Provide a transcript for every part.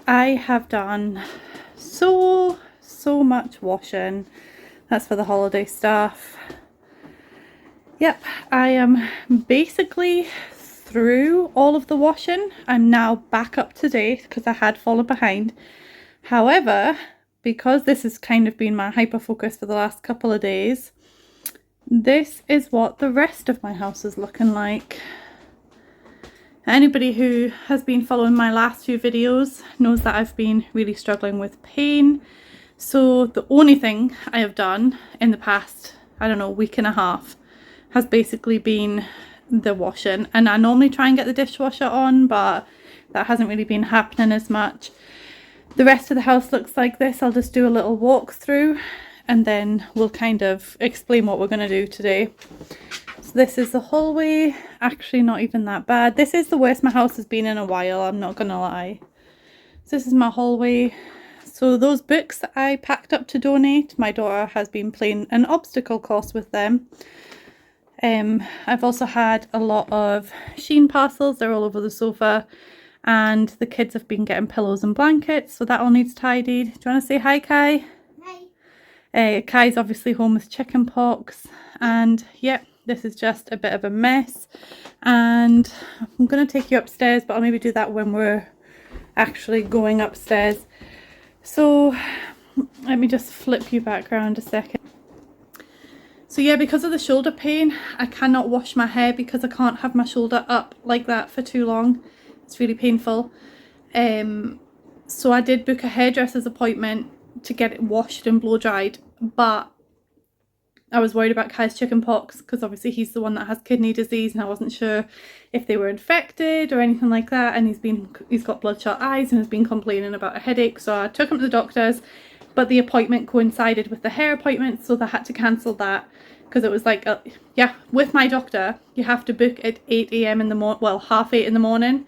I have done so much washing. That's for the holiday stuff. Yep, I am basically through all of the washing. I'm now back up to date because I had fallen behind. However, because this has kind of been my hyper focus for the last couple of days, this is what the rest of my house is looking like. Anybody who has been following my last few videos knows that I've been really struggling with pain. So the only thing I have done in the past, I don't know, week and a half has basically been the washing. And I normally try and get the dishwasher on, but that hasn't really been happening as much. The rest of the house looks like this. I'll just do a little walkthrough and then we'll kind of explain what we're going to do today. So this is the hallway. Actually not even that bad. This is the worst my house has been in a while, I'm not gonna lie. So this is my hallway. So those books that I packed up to donate, my daughter has been playing an obstacle course with them. I've also had a lot of Shein parcels. They're all over the sofa, and the kids have been getting pillows and blankets, so that all needs tidied. Do you want to say hi, Kai? Hi. Kai's obviously home with chicken pox, and yep, this is just a bit of a mess. And I'm going to take you upstairs, but I'll maybe do that when we're actually going upstairs. So let me just flip you back around a second. So yeah, because of the shoulder pain, I cannot wash my hair because I can't have my shoulder up like that for too long. It's really painful. So I did book a hairdresser's appointment to get it washed and blow dried, but I was worried about Kai's chicken pox because obviously he's the one that has kidney disease, and I wasn't sure if they were infected or anything like that. And he's got bloodshot eyes and has been complaining about a headache, so I took him to the doctor's, but the appointment coincided with the hair appointment, so they had to cancel that because it was like yeah, with my doctor you have to book at 8 a.m. in the morning, well, 7:30 in the morning,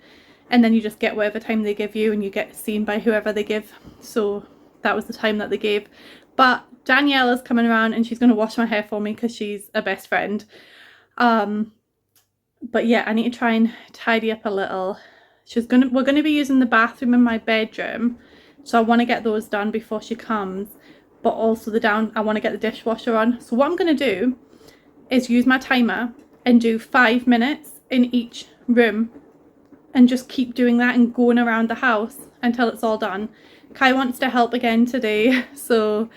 and then you just get whatever time they give you and you get seen by whoever they give. So that was the time that they gave. But Danielle is coming around and she's going to wash my hair for me because she's a best friend. But yeah, I need to try and tidy up a little. We're going to be using the bathroom and my bedroom, so I want to get those done before she comes. But also I want to get the dishwasher on. So what I'm going to do is use my timer and do 5 minutes in each room and just keep doing that and going around the house until it's all done. Kai wants to help again today, so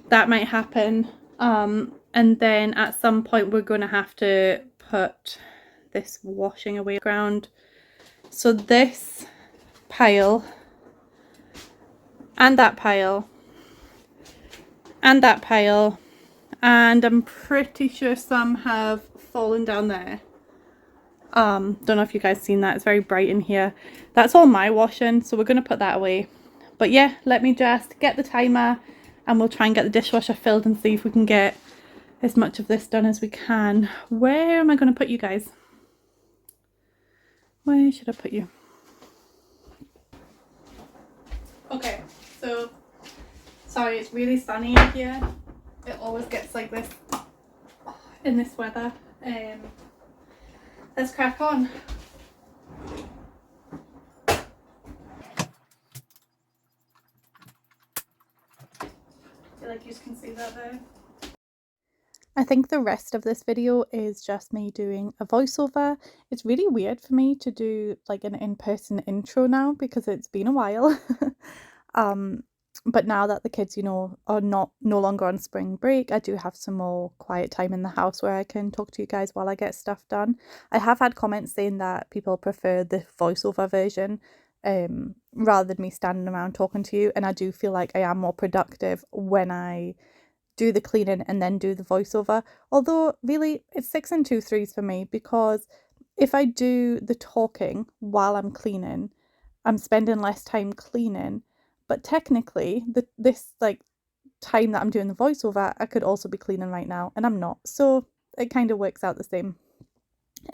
that might happen. And then at some point we're going to have to put this washing away ground. So this pile and that pile and that pile, and I'm pretty sure some have fallen down there. Don't know if you guys seen that, it's very bright in here. That's all my washing, so we're going to put that away. But yeah, let me just get the timer and we'll try and get the dishwasher filled and see if we can get as much of this done as we can. Where am I going to put you guys? Where should I put you? Okay, so sorry, it's really sunny in here. It always gets like this in this weather. Let's crack on. I feel like you can see that there. I think the rest of this video is just me doing a voiceover. It's really weird for me to do like an in-person intro now because it's been a while. But now that the kids, you know, are no longer on spring break, I do have some more quiet time in the house where I can talk to you guys while I get stuff done. I have had comments saying that people prefer the voiceover version rather than me standing around talking to you, and I do feel like I am more productive when I do the cleaning and then do the voiceover. Although really it's 6 and 2 3s for me, because if I do the talking while I'm cleaning, I'm spending less time cleaning, but technically this like time that I'm doing the voiceover, I could also be cleaning right now and I'm not, so it kind of works out the same.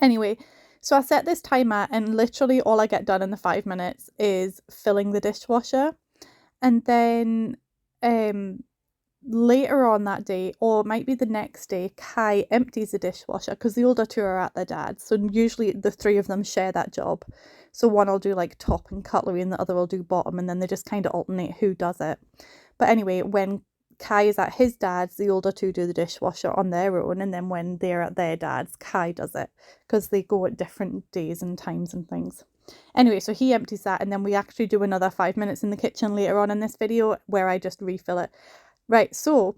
Anyway, so I set this timer and literally all I get done in the 5 minutes is filling the dishwasher, and then later on that day, or it might be the next day, Kai empties the dishwasher because the older two are at their dad's. So usually the three of them share that job. So one will do like top and cutlery and the other will do bottom, and then they just kind of alternate who does it. But anyway, when Kai is at his dad's, the older two do the dishwasher on their own, and then when they're at their dad's, Kai does it because they go at different days and times and things. Anyway, so he empties that, and then we actually do another 5 minutes in the kitchen later on in this video where I just refill it. Right, so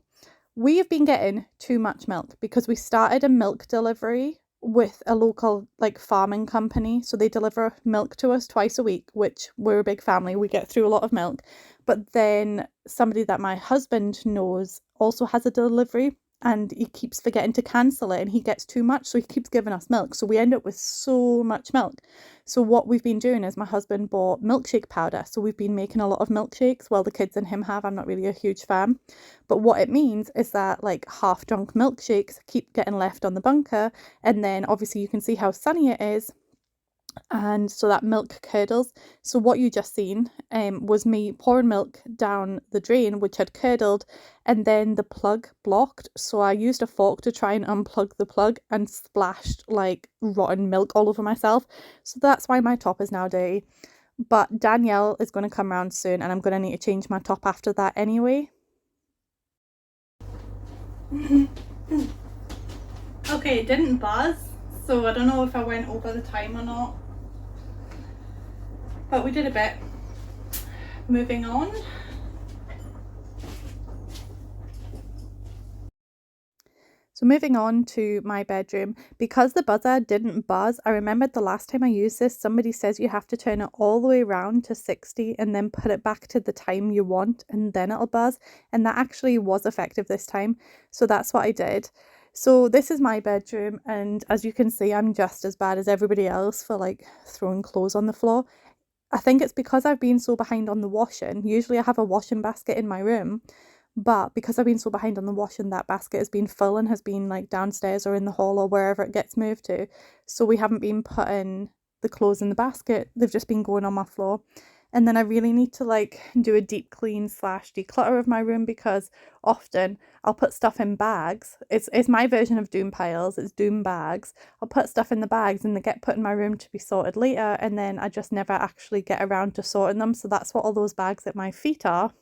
we have been getting too much milk because we started a milk delivery with a local like farming company. So they deliver milk to us twice a week, which we're a big family. We get through a lot of milk. But then somebody that my husband knows also has a delivery, and he keeps forgetting to cancel it, and he gets too much, so he keeps giving us milk. So we end up with so much milk. So what we've been doing is my husband bought milkshake powder. So we've been making a lot of milkshakes. Well, the kids and him have. I'm not really a huge fan. But what it means is that like half drunk milkshakes keep getting left on the bunker. And then obviously you can see how sunny it is. And so that milk curdles. So what you just seen was me pouring milk down the drain, which had curdled, and then the plug blocked. So I used a fork to try and unplug the plug and splashed like rotten milk all over myself. So that's why my top is now dirty. But Danielle is going to come around soon, and I'm going to need to change my top after that anyway. Okay, it didn't buzz, so I don't know if I went over the time or not. But we did a bit. Moving on. So moving on to my bedroom, because the buzzer didn't buzz, I remembered the last time I used this, somebody says you have to turn it all the way around to 60 and then put it back to the time you want and then it'll buzz. And that actually was effective this time. So that's what I did. So this is my bedroom, and as you can see, I'm just as bad as everybody else for like throwing clothes on the floor. I think it's because I've been so behind on the washing. Usually I have a washing basket in my room, but because I've been so behind on the washing, that basket has been full and has been like downstairs or in the hall or wherever it gets moved to. So we haven't been putting the clothes in the basket. They've just been going on my floor. And then I really need to like do a deep clean / declutter of my room, because often I'll put stuff in bags. It's my version of doom piles. It's doom bags. I'll put stuff in the bags and they get put in my room to be sorted later, and then I just never actually get around to sorting them. So that's what all those bags at my feet are.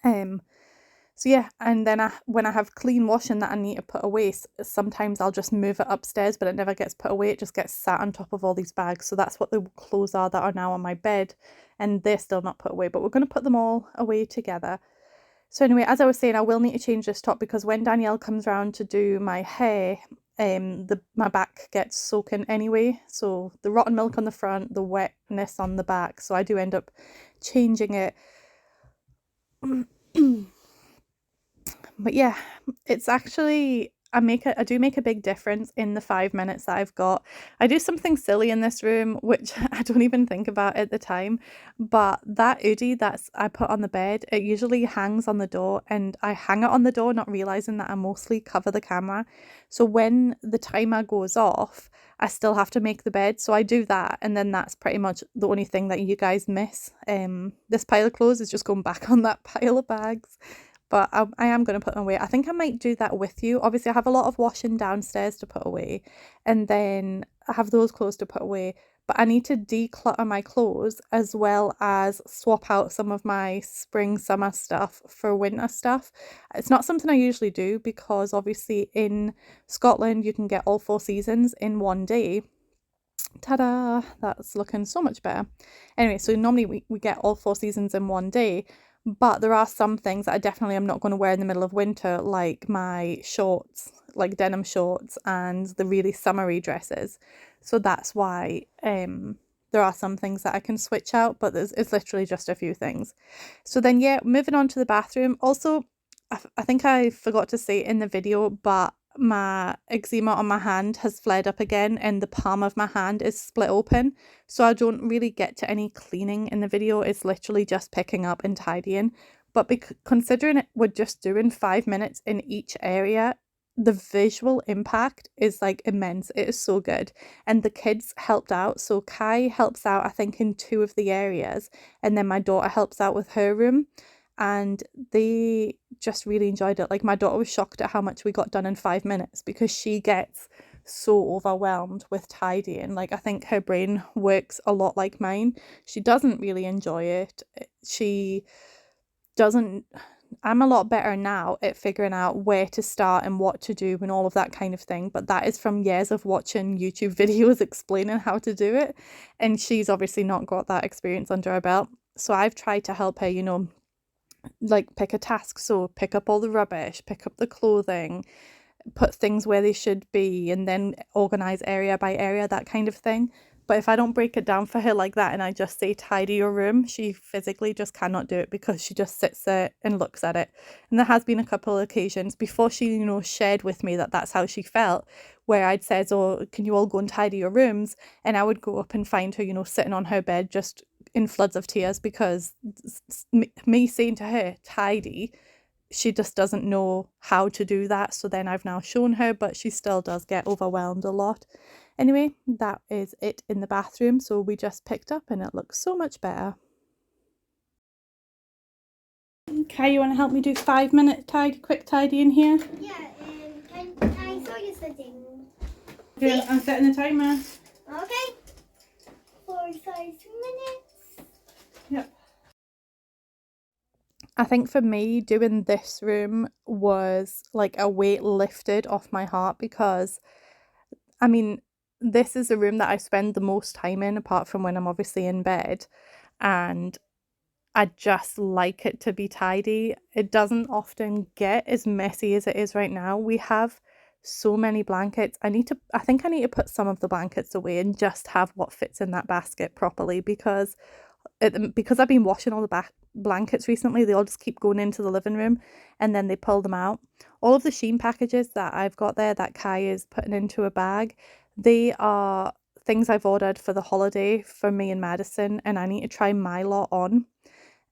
So yeah, and then when I have clean washing that I need to put away, sometimes I'll just move it upstairs, but it never gets put away. It just gets sat on top of all these bags. So that's what the clothes are that are now on my bed, and they're still not put away, but we're going to put them all away together. So anyway, as I was saying, I will need to change this top because when Danielle comes round to do my hair, my back gets soaking anyway. So the rotten milk on the front, the wetness on the back. So I do end up changing it. But yeah, it's actually, I do make a big difference in the 5 minutes that I've got. I do something silly in this room, which I don't even think about at the time, but that hoodie I put on the bed, it usually hangs on the door, and I hang it on the door not realizing that I mostly cover the camera. So when the timer goes off, I still have to make the bed. So I do that, and then that's pretty much the only thing that you guys miss. This pile of clothes is just going back on that pile of bags. But I am going to put them away. I think I might do that with you. Obviously, I have a lot of washing downstairs to put away, and then I have those clothes to put away. But I need to declutter my clothes as well as swap out some of my spring, summer stuff for winter stuff. It's not something I usually do because obviously in Scotland, you can get all 4 seasons in one day. Ta-da! That's looking so much better. Anyway, so normally we get all 4 seasons in one day. But there are some things that I definitely am not going to wear in the middle of winter, like my shorts, like denim shorts and the really summery dresses. So that's why there are some things that I can switch out, but it's literally just a few things. So then, yeah, moving on to the bathroom. Also, I think I forgot to say in the video, but my eczema on my hand has flared up again, and the palm of my hand is split open, so I don't really get to any cleaning in the video. It's literally just picking up and tidying, but considering we're just doing 5 minutes in each area, the visual impact is like immense. It is so good, and the kids helped out. So Kai helps out I think in 2 of the areas, and then my daughter helps out with her room. and they just really enjoyed it. Like, my daughter was shocked at how much we got done in 5 minutes because she gets so overwhelmed with tidying. Like, I think her brain works a lot like mine. She doesn't really enjoy it. She doesn't. I'm a lot better now at figuring out where to start and what to do and all of that kind of thing, but that is from years of watching YouTube videos explaining how to do it, and she's obviously not got that experience under her belt. So I've tried to help her, like, pick a task. So pick up all the rubbish, pick up the clothing, put things where they should be, and then organize area by area, that kind of thing. But if I don't break it down for her like that and I just say tidy your room, she physically just cannot do it because she just sits there and looks at it. And there has been a couple of occasions before she, shared with me that that's how she felt, where I'd said, "Oh, can you all go and tidy your rooms?" And I would go up and find her, sitting on her bed just in floods of tears because me saying to her, tidy, she just doesn't know how to do that. So then I've now shown her, but she still does get overwhelmed a lot. Anyway, that is it in the bathroom. So we just picked up and it looks so much better. Okay, you want to help me do 5-minute quick tidy in here? Yeah, can I saw you setting? Yeah, I'm setting the timer. Okay. 5 minutes. Yep. I think for me, doing this room was like a weight lifted off my heart because, I mean, this is a room that I spend the most time in, apart from when I'm obviously in bed, and I just like it to be tidy. It doesn't often get as messy as it is right now. We have so many blankets. I think I need to put some of the blankets away and just have what fits in that basket properly because I've been washing all the blankets recently, they all just keep going into the living room and then they pull them out. All of the Shein packages that I've got there that Kai is putting into a bag, they are things I've ordered for the holiday for me and Madison, and I need to try my lot on.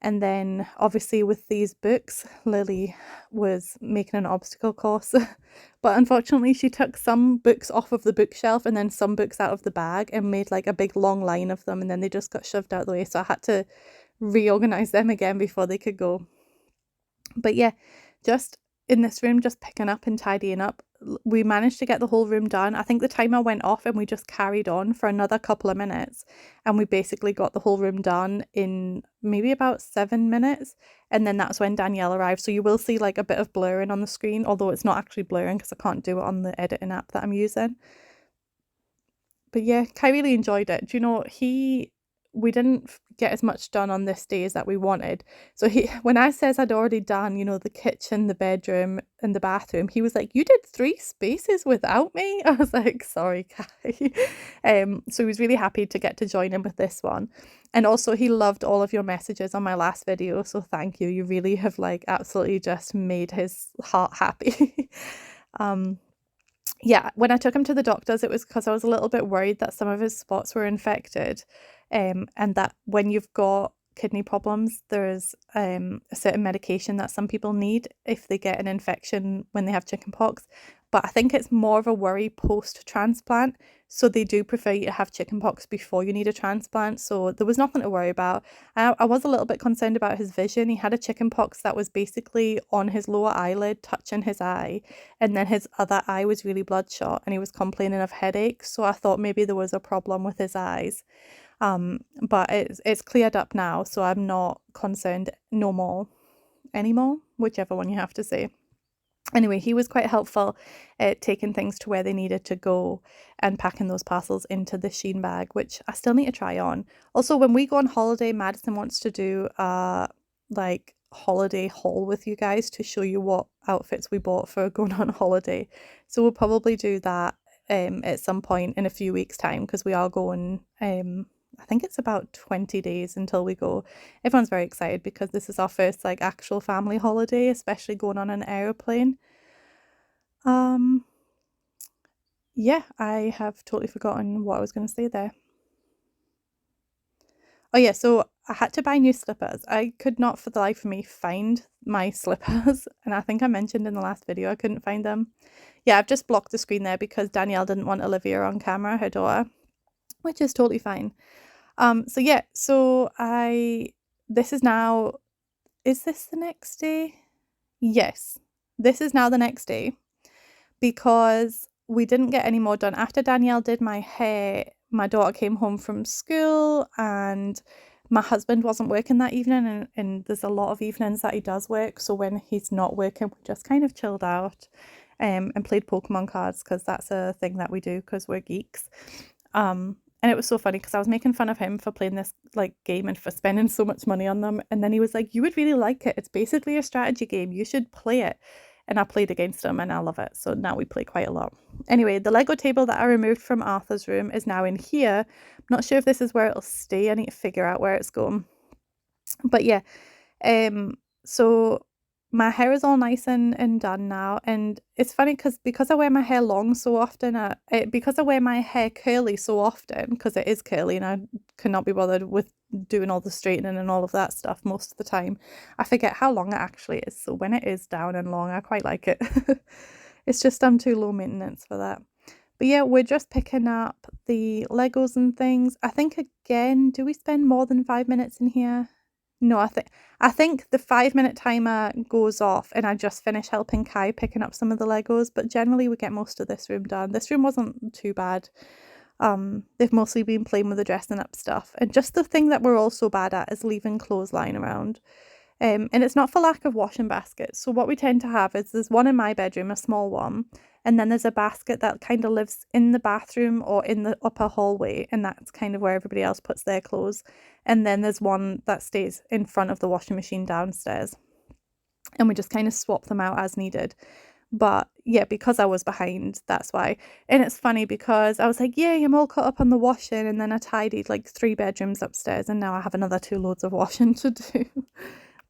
And then obviously with these books, Lily was making an obstacle course, but unfortunately she took some books off of the bookshelf and then some books out of the bag and made like a big long line of them, and then they just got shoved out the way. So I had to reorganize them again before they could go. But yeah, just in this room, just picking up and tidying up. We managed to get the whole room done. I think the timer went off and we just carried on for another couple of minutes, and we basically got the whole room done in maybe about 7 minutes. And then that's when Danielle arrived. So you will see like a bit of blurring on the screen, although it's not actually blurring because I can't do it on the editing app that I'm using. But yeah, Kai really enjoyed it. Do you know, we didn't get as much done on this day as that we wanted. So when I says I'd already done, the kitchen, the bedroom and the bathroom, he was like, "You did 3 spaces without me?" I was like, "Sorry, Kai." So he was really happy to get to join in with this one. And also he loved all of your messages on my last video. So thank you. You really have like absolutely just made his heart happy. Yeah, when I took him to the doctors, it was because I was a little bit worried that some of his spots were infected, and that when you've got kidney problems, there's a certain medication that some people need if they get an infection when they have chickenpox. But I think it's more of a worry post-transplant, so they do prefer you to have chickenpox before you need a transplant. So there was nothing to worry about. I was a little bit concerned about his vision. He had a chickenpox that was basically on his lower eyelid, touching his eye, and then his other eye was really bloodshot, and he was complaining of headaches. So I thought maybe there was a problem with his eyes. But it's cleared up now, so I'm not concerned no more anymore, whichever one you have to say. Anyway, he was quite helpful at taking things to where they needed to go and packing those parcels into the Shein bag, which I still need to try on. Also, when we go on holiday, Madison wants to do a like holiday haul with you guys to show you what outfits we bought for going on holiday. So we'll probably do that at some point in a few weeks' time, because we are going I think it's about 20 days until we go. Everyone's very excited because this is our first like actual family holiday, especially going on an aeroplane. Yeah, I have totally forgotten what I was going to say there. Oh yeah, so I had to buy new slippers. I could not for the life of me find my slippers, and I think I mentioned in the last video I couldn't find them. Yeah, I've just blocked the screen there because Danielle didn't want Olivia on camera, her daughter, which is totally fine. So yeah, this is now is this the next day? Yes, this is now the next day because we didn't get any more done. After Danielle did my hair, my daughter came home from school and my husband wasn't working that evening, and there's a lot of evenings that he does work. So when he's not working, we just kind of chilled out and played Pokemon cards because that's a thing that we do because we're geeks. And it was so funny because I was making fun of him for playing this like game and for spending so much money on them. And then he was like, "You would really like it. It's basically a strategy game. You should play it." And I played against him and I love it. So now we play quite a lot. Anyway, the Lego table that I removed from Arthur's room is now in here. I'm not sure if this is where it'll stay. I need to figure out where it's going. But yeah, so my hair is all nice and done now, and it's funny because I wear my hair long so often, because I wear my hair curly so often, because it is curly and I cannot be bothered with doing all the straightening and all of that stuff most of the time, I forget how long it actually is. So when it is down and long, I quite like it. It's just I'm too low maintenance for that. But yeah, we're just picking up the Legos and things. I think again, do we spend more than 5 minutes in here? No, I think the 5 minute timer goes off and I just finish helping Kai picking up some of the Legos, but generally we get most of this room done. This room wasn't too bad. They've mostly been playing with the dressing up stuff. And just the thing that we're all so bad at is leaving clothes lying around. And it's not for lack of washing baskets. So what we tend to have is there's one in my bedroom, a small one, and then there's a basket that kind of lives in the bathroom or in the upper hallway, and that's kind of where everybody else puts their clothes. And then there's one that stays in front of the washing machine downstairs. And we just kind of swap them out as needed. But yeah, because I was behind, that's why. And it's funny because I was like, yay, I'm all caught up on the washing. And then I tidied like 3 bedrooms upstairs, and now I have another 2 loads of washing to do.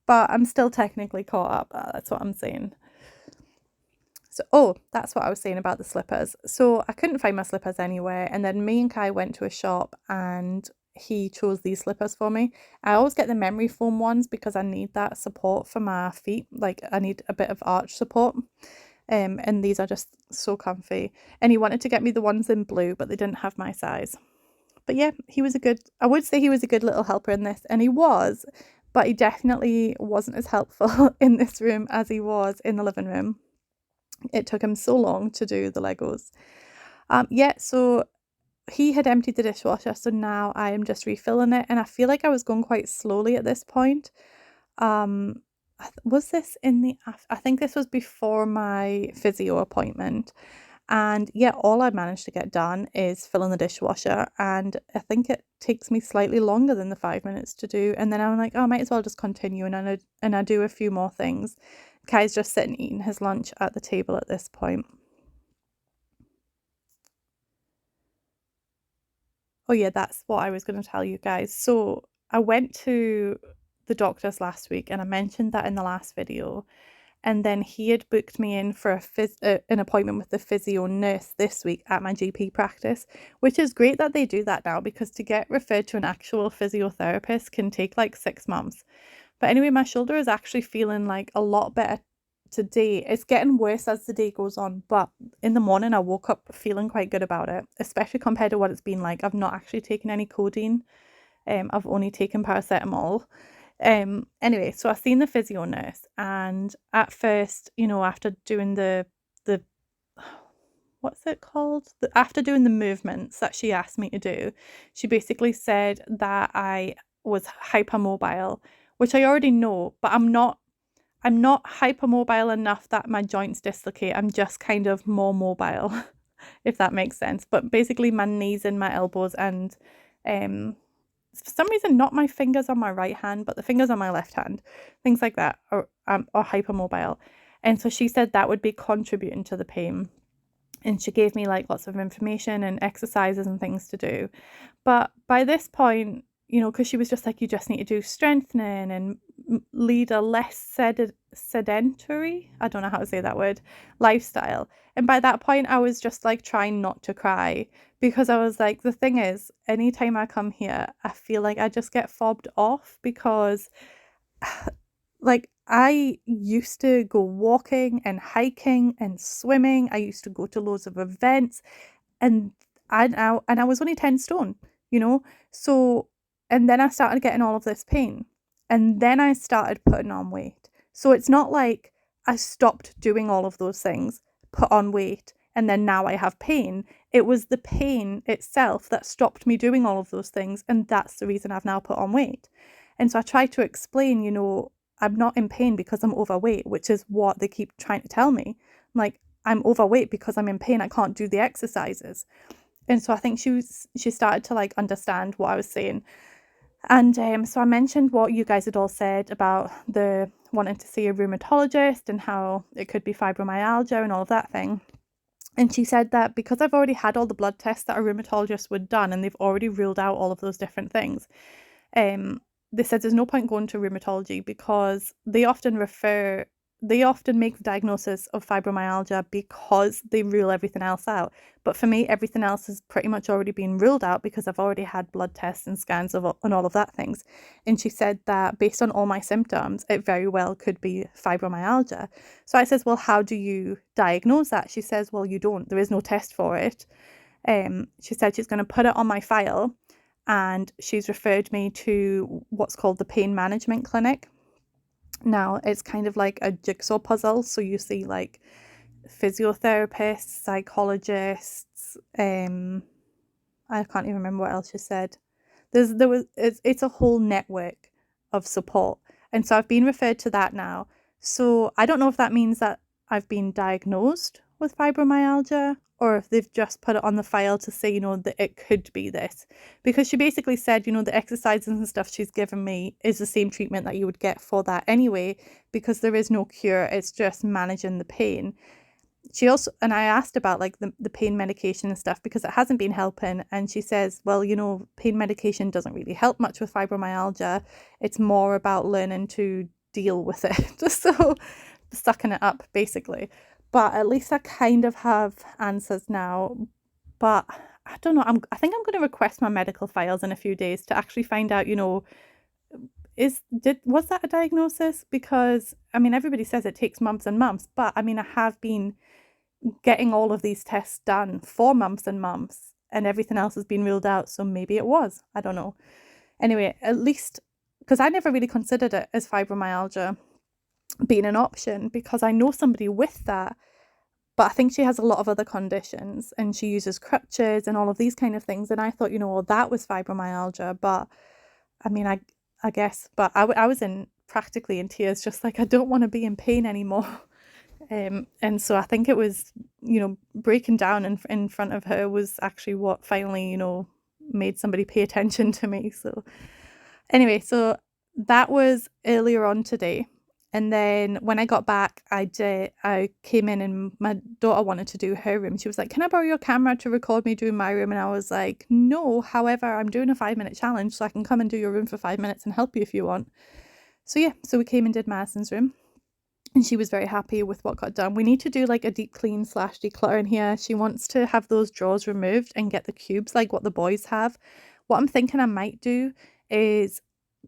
But I'm still technically caught up. That's what I'm saying. So, that's what I was saying about the slippers. So I couldn't find my slippers anywhere. And then me and Kai went to a shop and he chose these slippers for me. I always get the memory foam ones because I need that support for my feet. Like I need a bit of arch support. And these are just so comfy. And he wanted to get me the ones in blue, but they didn't have my size. But yeah, I would say he was a good little helper in this. And he was, but he definitely wasn't as helpful in this room as he was in the living room. It took him so long to do the Legos. So he had emptied the dishwasher, so now I am just refilling it, and I feel like I was going quite slowly at this point. Was this I think this was before my physio appointment, and yeah, all I managed to get done is fill in the dishwasher, and I think it takes me slightly longer than the 5 minutes to do, and then I'm like, oh, I might as well just continue, and I do a few more things. Kai's just sitting eating his lunch at the table at this point. Oh yeah, that's what I was going to tell you guys. So I went to the doctor's last week, and I mentioned that in the last video. And then he had booked me in for an appointment with the physio nurse this week at my GP practice, which is great that they do that now, because to get referred to an actual physiotherapist can take like 6 months. But anyway, my shoulder is actually feeling like a lot better today. It's getting worse as the day goes on, but in the morning I woke up feeling quite good about it, especially compared to what it's been like. I've not actually taken any codeine. I've only taken paracetamol. Anyway, so I've seen the physio nurse, and at first, after doing the what's it called? After doing the movements that she asked me to do, she basically said that I was hypermobile, which I already know, but I'm not hypermobile enough that my joints dislocate. I'm just kind of more mobile, if that makes sense. But basically my knees and my elbows and for some reason not my fingers on my right hand, but the fingers on my left hand, things like that are hypermobile. And so she said that would be contributing to the pain. And she gave me like lots of information and exercises and things to do. But by this point, because she was just like, you just need to do strengthening and lead a less sedentary, I don't know how to say that word, lifestyle. And by that point, I was just like trying not to cry, because I was like, the thing is, anytime I come here, I feel like I just get fobbed off, because like I used to go walking and hiking and swimming. I used to go to loads of events, and I was only 10 stone, So, and then I started getting all of this pain. and then I started putting on weight. So it's not like I stopped doing all of those things, put on weight, and then now I have pain. It was the pain itself that stopped me doing all of those things, and that's the reason I've now put on weight. And so I tried to explain, I'm not in pain because I'm overweight, which is what they keep trying to tell me. I'm like, I'm overweight because I'm in pain. I can't do the exercises. And so I think she started to like understand what I was saying. And so I mentioned what you guys had all said about the wanting to see a rheumatologist and how it could be fibromyalgia and all of that thing. And she said that because I've already had all the blood tests that a rheumatologist would done and they've already ruled out all of those different things, they said there's no point going to rheumatology because they often make the diagnosis of fibromyalgia because they rule everything else out. But for me, everything else has pretty much already been ruled out because I've already had blood tests and scans and all of that things. And she said that based on all my symptoms, it very well could be fibromyalgia. So I says, well, how do you diagnose that? She says, well, you don't. There is no test for it. She said she's going to put it on my file, and she's referred me to what's called the pain management clinic. Now, it's kind of like a jigsaw puzzle. So you see like physiotherapists, psychologists, I can't even remember what else she said. It's a whole network of support. And so I've been referred to that now. So I don't know if that means that I've been diagnosed with fibromyalgia or if they've just put it on the file to say, that it could be this. Because she basically said, the exercises and stuff she's given me is the same treatment that you would get for that anyway, because there is no cure. It's just managing the pain. She also, and I asked about like the pain medication and stuff because it hasn't been helping. And she says, well, pain medication doesn't really help much with fibromyalgia. It's more about learning to deal with it. So sucking it up basically. But at least I kind of have answers now. But I don't know. I think I'm going to request my medical files in a few days to actually find out, was that a diagnosis? Because I mean, everybody says it takes months and months, but I mean, I have been getting all of these tests done for months and months, and everything else has been ruled out. So maybe it was. I don't know. Anyway, at least because I never really considered it as fibromyalgia being an option because I know somebody with that, but I think she has a lot of other conditions and she uses crutches and all of these kind of things. And I thought, well, that was fibromyalgia. But I mean, I guess, but I was practically in tears, just like, I don't want to be in pain anymore. And so I think it was, breaking down in front of her was actually what finally, made somebody pay attention to me. So anyway, so that was earlier on today. And then when I got back, I came in and my daughter wanted to do her room. She was like, can I borrow your camera to record me doing my room? And I was like, no, however, I'm doing a 5-minute challenge, so I can come and do your room for 5 minutes and help you if you want. So yeah, so we came and did Madison's room. And she was very happy with what got done. We need to do like a deep clean / declutter in here. She wants to have those drawers removed and get the cubes like what the boys have. What I'm thinking I might do is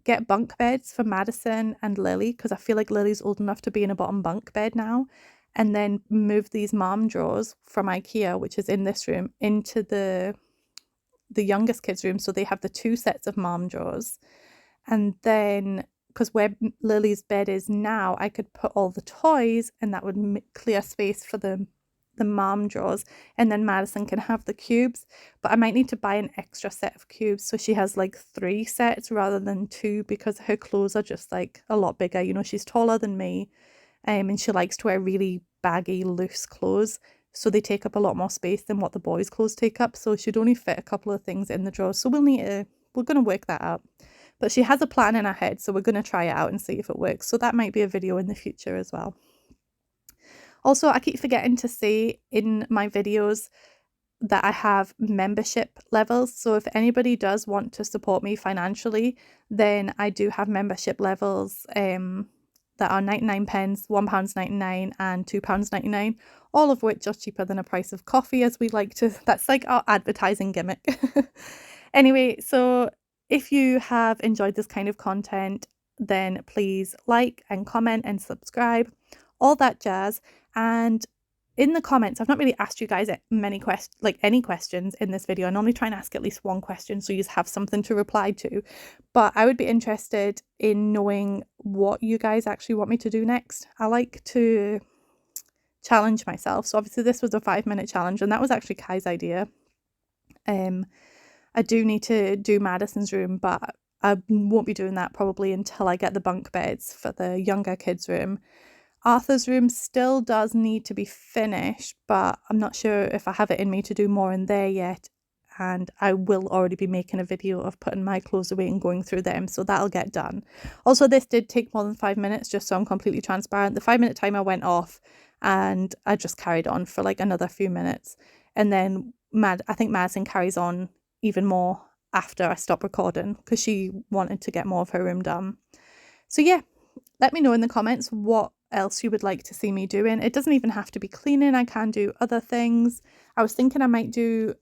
get bunk beds for Madison and Lily, because I feel like Lily's old enough to be in a bottom bunk bed now, and then move these mom drawers from IKEA, which is in this room, into the youngest kids' room, so they have the 2 sets of mom drawers. And then because where Lily's bed is now, I could put all the toys and that would clear space for the mom drawers, and then Madison can have the cubes. But I might need to buy an extra set of cubes so she has like 3 sets rather than 2, because her clothes are just like a lot bigger. She's taller than me, and she likes to wear really baggy, loose clothes, so they take up a lot more space than what the boys' clothes take up. So she'd only fit a couple of things in the drawers. So we're going to work that out. But she has a plan in her head, so we're going to try it out and see if it works. So that might be a video in the future as well. Also, I keep forgetting to say in my videos that I have membership levels. So if anybody does want to support me financially, then I do have membership levels that are 99 pence, £1.99 and £2.99, all of which are cheaper than a price of coffee, as we like to. That's like our advertising gimmick. Anyway, so if you have enjoyed this kind of content, then please like and comment and subscribe, all that jazz. And in the comments, I've not really asked you guys any questions in this video. I normally try and ask at least one question so you have something to reply to, but I would be interested in knowing what you guys actually want me to do next. I like to challenge myself. So obviously this was a 5-minute challenge, and that was actually Kai's idea. I do need to do Madison's room, but I won't be doing that probably until I get the bunk beds for the younger kids' room. Arthur's room still does need to be finished, but I'm not sure if I have it in me to do more in there yet. And I will already be making a video of putting my clothes away and going through them, so that'll get done. Also, this did take more than 5 minutes, just so I'm completely transparent. The 5-minute timer went off and I just carried on for like another few minutes. And then I think Madison carries on even more after I stop recording because she wanted to get more of her room done. So yeah, let me know in the comments what else you would like to see me doing. It doesn't even have to be cleaning. I can do other things. I was thinking I might do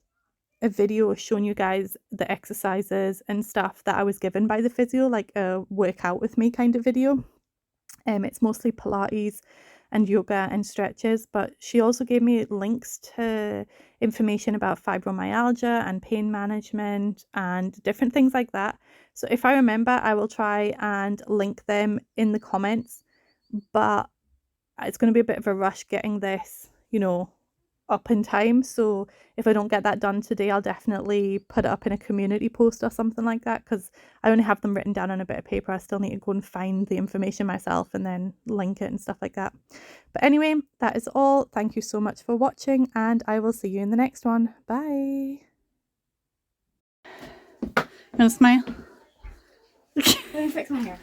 a video showing you guys the exercises and stuff that I was given by the physio, like a workout with me kind of video. It's mostly Pilates and yoga and stretches, but she also gave me links to information about fibromyalgia and pain management and different things like that. So if I remember, I will try and link them in the comments, but it's going to be a bit of a rush getting this, up in time. So if I don't get that done today, I'll definitely put it up in a community post or something like that, because I only have them written down on a bit of paper. I still need to go and find the information myself and then link it and stuff like that. But anyway, that is all. Thank you so much for watching, and I will see you in the next one. Bye. You want to smile? Let me fix my hair.